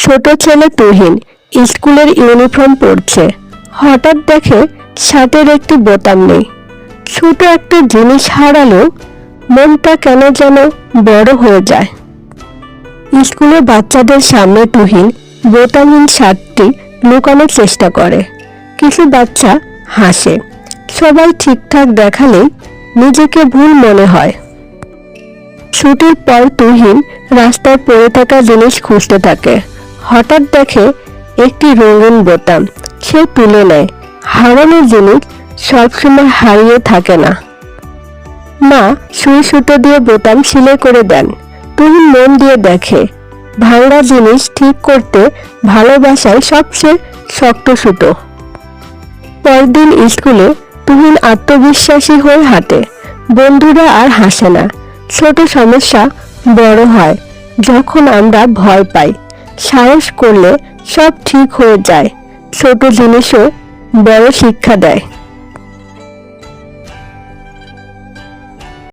ছোট ছেলে তুহিন স্কুলের ইউনিফর্ম পরছে। হঠাৎ দেখে শার্টের একটি বোতাম নেই। ছোট একটা জিনিস হারালেও মনটা কেন যেন বড় হয়ে যায়। স্কুলের বাচ্চাদের সামনে তুহিন বোতামহীন শার্টটি লুকানোর চেষ্টা করে। কিছু বাচ্চা হাসে। সবাই ঠিকঠাক দেখালেই নিজেকে ভুল মনে হয়। ছুটির পর তুহিন রাস্তায় পড়ে থাকা জিনিস খুঁজতে থাকে। হঠাৎ দেখে একটি রঙিন বোতাম। সে তুলে নেয়। হারানো জিনিস সবসময় হারিয়ে থাকে না। মা সুই সুতো দিয়ে বোতাম সেলাই করে দেন। তুহিন মন দিয়ে দেখে। ভাঙা জিনিস ঠিক করতে ভালোবাসায় সবচেয়ে শক্ত সুতো। পরদিন স্কুলে তুহিন আত্মবিশ্বাসী হয়ে হাঁটে। বন্ধুরা আর হাসে না। ছোট সমস্যা বড় হয় যখন আমরা ভয় পাই। সাহস করলে সব ঠিক হয়ে যায়। ছোট জিনিসও বড় শিক্ষা দেয়।